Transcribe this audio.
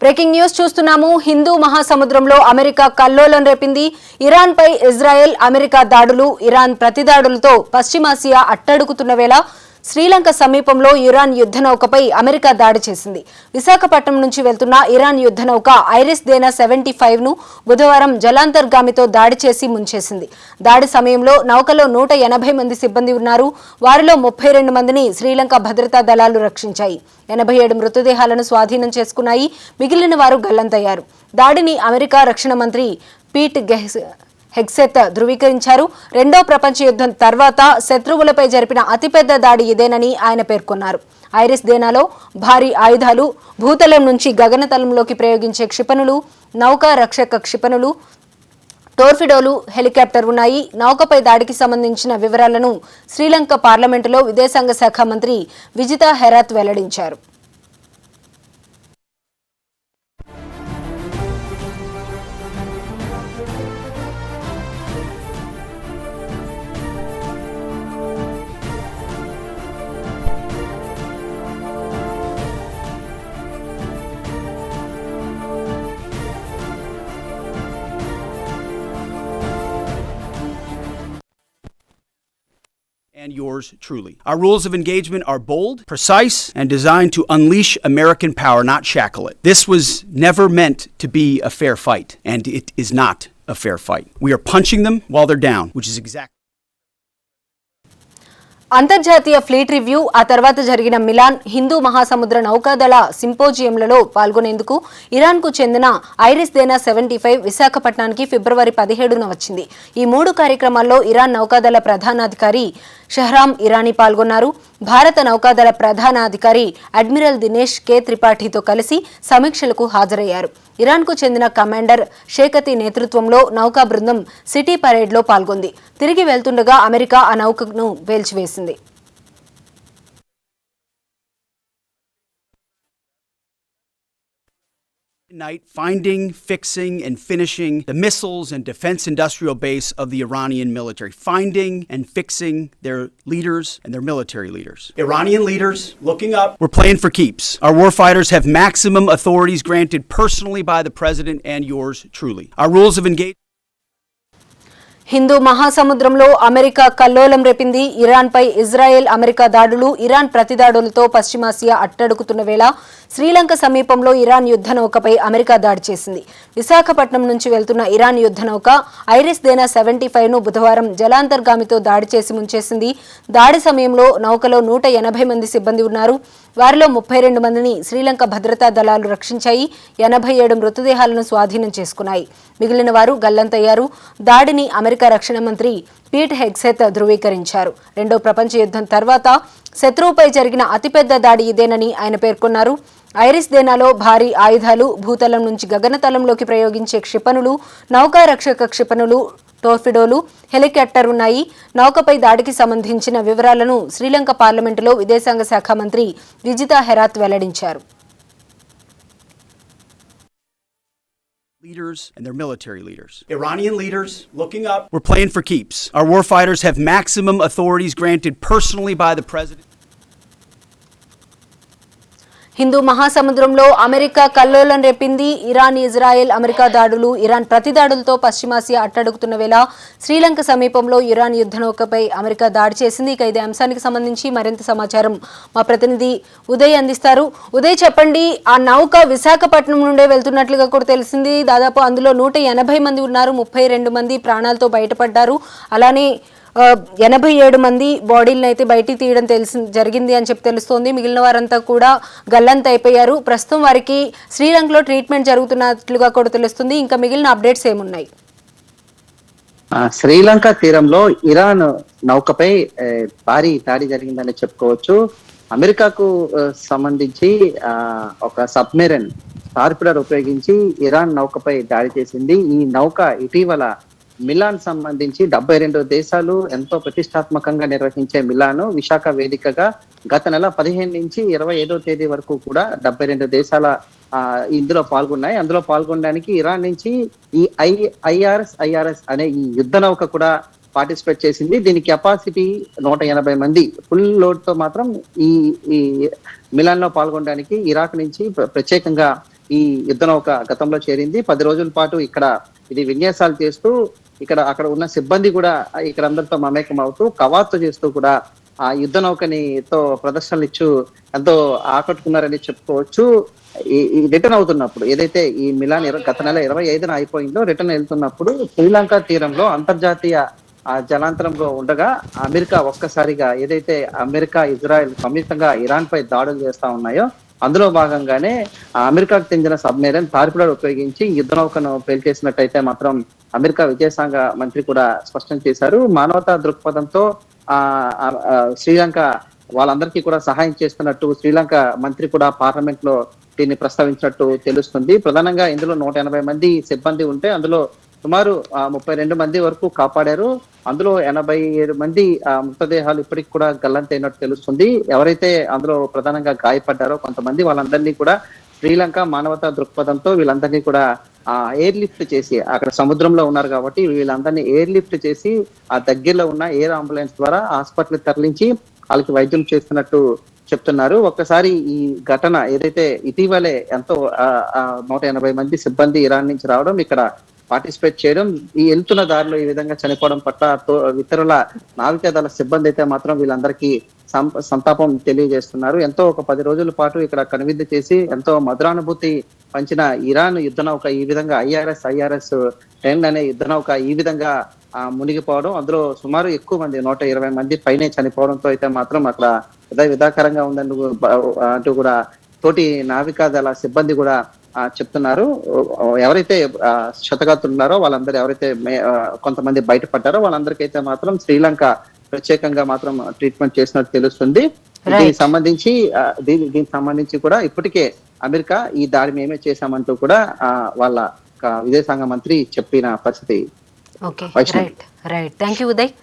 Breaking news చూస్తున్నాము. హిందూ మహాసముద్రంలో America కల్లోలం రేపింది. ఇరాన్ పై ఇజ్రాయెల్ అమెరికా దాడులు, ఇరాన్ ప్రతిదాడులతో పశ్చిమాసియా అట్టడుగుతున్న వేళ శ్రీలంక సమీపంలో ఇరాన్ యుద్ధ నౌకపై అమెరికా దాడి చేసింది. విశాఖపట్నం నుంచి వెళ్తున్న ఇరాన్ యుద్ధ నౌక ఐరిస్ దేనా 75ను బుధవారం జలాంతర్గామితో దాడి చేసి ముంచేసింది. దాడి సమయంలో నౌకలో 180 మంది సిబ్బంది ఉన్నారు. వారిలో 32 మందిని శ్రీలంక భద్రతా దళాలు రక్షించాయి. 87 మృతదేహాలను స్వాధీనం చేసుకున్నాయి. మిగిలిన వారు గల్లంతయ్యారు. దాడిని అమెరికా రక్షణ మంత్రి పీట్ హెగ్సెత్ ధృవీకరించారు. రెండో ప్రపంచ యుద్ధం తర్వాత శత్రువులపై జరిపిన అతిపెద్ద దాడి ఇదేనని ఆయన పేర్కొన్నారు. ఐరిస్ దేనాలో భారీ ఆయుధాలు, భూతలం నుంచి గగనతలంలోకి ప్రయోగించే క్షిపణులు, నౌకా రక్షక క్షిపణులు, టోర్ఫిడోలు, హెలికాప్టర్ ఉన్నాయి. నౌకపై దాడికి సంబంధించిన వివరాలను శ్రీలంక పార్లమెంటులో విదేశాంగ శాఖ మంత్రి విజితా హెరాత్ వెల్లడించారు. And yours truly. Our rules of engagement are bold, precise, and designed to unleash American power, not shackle it. This was never meant to be a fair fight, and it is not a fair fight. We are punching them while they're down, which is exactly. అంతర్జాతీయ fleet review, ఆ తర్వాత జరిగిన melon Hindu మహాసముద్ర నౌకాదళ సింపోజియంలలో పాల్గొనేందుకు ఇరాన్కు చెందిన iris Dena 75 విశాఖపట్నానికి ఫిబ్రవరి 17న వచ్చింది. ఈ 3 కార్యక్రమాల్లో ఇరాన్ నౌకాదళ ప్రధానాధికారి షహ్రామ్ ఇరానీ పాల్గొన్నారు. భారత నౌకాదళ ప్రధానాధికారి అడ్మిరల్ దినేష్ కే త్రిపాఠితో కలిసి సమీక్షలకు హాజరయ్యారు. ఇరాన్కు చెందిన కమాండర్ షేకతి నేతృత్వంలో నౌకా బృందం సిటీ పరేడ్లో పాల్గొంది. తిరిగి వెళ్తుండగా అమెరికా ఆ నౌకను పేల్చివేసింది. Night, finding, fixing, and finishing the missiles and defense industrial base of the Iranian military. Finding and fixing their leaders and their military leaders. Iranian leaders, looking up. We're playing for keeps. Our warfighters have maximum authorities granted personally by the president and yours truly. Our rules of engagement. Hindu మహాసముద్రంలో America కల్లోలం రేపింది. Iran పై Israel America దాడులు, Iran ప్రతిదాడులతో పశ్చిమాసియా అట్టడుగుతున్న వేళ శ్రీలంక సమీపంలో Iran యుద్ధ నౌకపై America దాడి చేసింది. విశాఖపట్నం నుంచి వెళ్తున్న ఇరాన్ యుద్ధ నౌక ఐరిస్ దేనా 75ను బుధవారం జలాంతర్గామితో దాడి చేసి ముంచేసింది. దాడి సమయంలో నౌకలో 180 మంది సిబ్బంది ఉన్నారు. వారిలో 32 మందిని శ్రీలంక భద్రతా దళాలు రక్షించాయి. 87 మృతదేహాలను స్వాధీనం చేసుకున్నాయి. మిగిలిన వారు గల్లంతయ్యారు. దాడిని అమెరికా రక్షణ మంత్రి పీట్ హెగ్సెత్ ధృవీకరించారు. రెండో ప్రపంచ యుద్ధం తర్వాత శత్రువుపై జరిగిన అతిపెద్ద దాడి ఇదేనని ఆయన పేర్కొన్నారు. ఐరిస్ దేనాలో భారీ ఆయుధాలు, భూతలం నుంచి గగనతలంలోకి ప్రయోగించే క్షిపణులు, నౌకా రక్షక క్షిపణులు, టోర్ఫిడోలు, హెలికాప్టర్ ఉన్నాయి. నౌకపై దాడికి సంబంధించిన వివరాలను శ్రీలంక పార్లమెంటులో విదేశాంగ శాఖ మంత్రి విజితా హెరాత్ వెల్లడించారు. Leaders and their military leaders. Iranian leaders, looking up. We're playing for keeps. Our warfighters have maximum authorities granted personally by the president. Hindu మహాసముద్రంలో అమెరికా కల్లోలం రేపింది. ఇరాన్, ఇజ్రాయెల్, అమెరికా దాడులు, ఇరాన్ ప్రతిదాడులతో పశ్చిమాసియా అట్టడుగుతున్న వేళ శ్రీలంక సమీపంలో ఇరాన్ యుద్ధ నౌకపై అమెరికా దాడి చేసింది. ఇక ఇదే అంశానికి సంబంధించి మరింత సమాచారం మా ప్రతినిధి ఉదయ్ అందిస్తారు. ఉదయ్, చెప్పండి, ఆ నౌక విశాఖపట్నం నుండే వెళ్తున్నట్లుగా కూడా తెలిసింది. దాదాపు అందులో 180 మంది ఉన్నారు. 32 మంది ప్రాణాలతో బయటపడ్డారు. అలానే 87 మంది బాడీలను అయితే బయటికి తీయడం జరిగింది అని చెప్పి తెలుస్తోంది. మిగిలిన వారంతా కూడా గల్లంత అయిపోయారు. ప్రస్తుతం వారికి శ్రీలంకలో ట్రీట్మెంట్ జరుగుతున్నట్లుగా కూడా తెలుస్తుంది. ఇంకా మిగిలిన అప్డేట్స్ ఏమున్నాయి? శ్రీలంక తీరంలో ఇరాన్ నౌకపై భారీ దాడి జరిగిందని చెప్పుకోవచ్చు. అమెరికాకు సంబంధించి ఒక సబ్మెరైన్ టార్పిడర్ ఉపయోగించి ఇరాన్ నౌకపై దాడి చేసింది. ఈ నౌక ఇటీవల మిలాన్ సంబంధించి 72 దేశాలు ఎంతో ప్రతిష్టాత్మకంగా నిర్వహించే మిలాన్ విశాఖ వేదికగా గత నెల 15 నుంచి 25వ తేదీ వరకు కూడా 72 దేశాల ఇందులో పాల్గొన్నాయి. అందులో పాల్గొనడానికి ఇరాన్ నుంచి ఈ ఐఆర్ఎస్ అనే ఈ యుద్ధ నౌక కూడా పార్టిసిపేట్ చేసింది. దీని కెపాసిటీ 180 మంది. ఫుల్ లోడ్ తో మాత్రం ఈ మిలాన్ లో పాల్గొనడానికి ఇరాక్ నుంచి ప్రత్యేకంగా ఈ యుద్ధ నౌక గతంలో చేరింది. 10 రోజుల పాటు ఇక్కడ ఇది విన్యాసాలు చేస్తూ అక్కడ ఉన్న సిబ్బంది కూడా ఇక్కడ అందరితో మమేకం అవుతూ కవాతు చేస్తూ కూడా ఆ యుద్ధ నౌకనితో ప్రదర్శనలు ఇచ్చు ఎంతో ఆకట్టుకున్నారని చెప్పుకోవచ్చు. ఈ రిటర్న్ అవుతున్నప్పుడు ఏదైతే ఈ మిలాన్ గత నెల 25న అయిపోయిందో రిటర్న్ వెళ్తున్నప్పుడు శ్రీలంక తీరంలో అంతర్జాతీయ జలాంతరంలో ఉండగా అమెరికా ఒక్కసారిగా ఏదైతే అమెరికా ఇజ్రాయెల్ సంయుక్తంగా ఇరాన్ పై దాడులు చేస్తా ఉన్నాయో అందులో భాగంగానే అమెరికాకు చెందిన సబ్మెరైన్ టార్పిడర్ ఉపయోగించి యుద్ధ నౌకను పేల్చేసినట్టయితే మాత్రం అమెరికా విదేశాంగ మంత్రి కూడా స్పష్టం చేశారు. మానవతా దృక్పథంతో శ్రీలంక వాళ్ళందరికీ కూడా సహాయం చేస్తున్నట్టు శ్రీలంక మంత్రి కూడా పార్లమెంట్ లో దీన్ని ప్రస్తావించినట్టు తెలుస్తుంది. ప్రధానంగా ఇందులో 180 మంది సిబ్బంది ఉంటే అందులో సుమారు 32 మంది వరకు కాపాడారు. అందులో 87 మంది మృతదేహాలు ఇప్పటికి కూడా గల్లంతైనట్టు తెలుస్తుంది. ఎవరైతే అందులో ప్రధానంగా గాయపడ్డారో కొంతమంది వాళ్ళందరినీ కూడా శ్రీలంక మానవతా దృక్పథంతో వీళ్ళందరినీ కూడా ఎయిర్ లిఫ్ట్ చేసి అక్కడ సముద్రంలో ఉన్నారు కాబట్టి వీళ్ళందరినీ ఎయిర్ లిఫ్ట్ చేసి ఆ దగ్గరలో ఉన్న ఎయిర్ అంబులెన్స్ ద్వారా హాస్పిటల్ తరలించి వాళ్ళకి వైద్యం చేస్తున్నట్టు చెప్తున్నారు. ఒక్కసారి ఈ ఘటన ఏదైతే ఇటీవలే ఎంతో 180 మంది సిబ్బంది ఇరాన్ నుంచి రావడం, ఇక్కడ పార్టిసిపేట్ చేయడం, ఈ వెళ్తున్న దారిలో ఈ విధంగా చనిపోవడం పట్ల ఇతరుల నావికాదళ సిబ్బంది అయితే మాత్రం వీళ్ళందరికీ సంతాపం తెలియజేస్తున్నారు. ఎంతో ఒక 10 రోజుల పాటు ఇక్కడ కనువిందు చేసి ఎంతో మధురానుభూతి పంచిన ఇరాన్ యుద్ధ నౌక ఈ విధంగా ఐఆర్ఎస్ 10 అనే యుద్ధ నౌక ఈ విధంగా మునిగిపోవడం, అందులో సుమారు ఎక్కువ మంది 120 మంది పైనే చనిపోవడంతో అయితే మాత్రం అక్కడ విధాకరంగా ఉందని అంటూ కూడా తోటి నావికాదళ సిబ్బంది కూడా చెప్తున్నారు. ఎవరైతే క్షతగాత్రులు ఉన్నారో వాళ్ళందరూ ఎవరైతే కొంతమంది బయటపడ్డారో వాళ్ళందరికైతే మాత్రం శ్రీలంక ప్రత్యేకంగా మాత్రం ట్రీట్మెంట్ చేసినట్టు తెలుస్తుంది. దీనికి సంబంధించి కూడా ఇప్పటికే అమెరికా ఈ దాడి మేమే చేశామంటూ కూడా వాళ్ళ విదేశాంగ మంత్రి చెప్పిన పరిస్థితి. రైట్. Thank you Uday.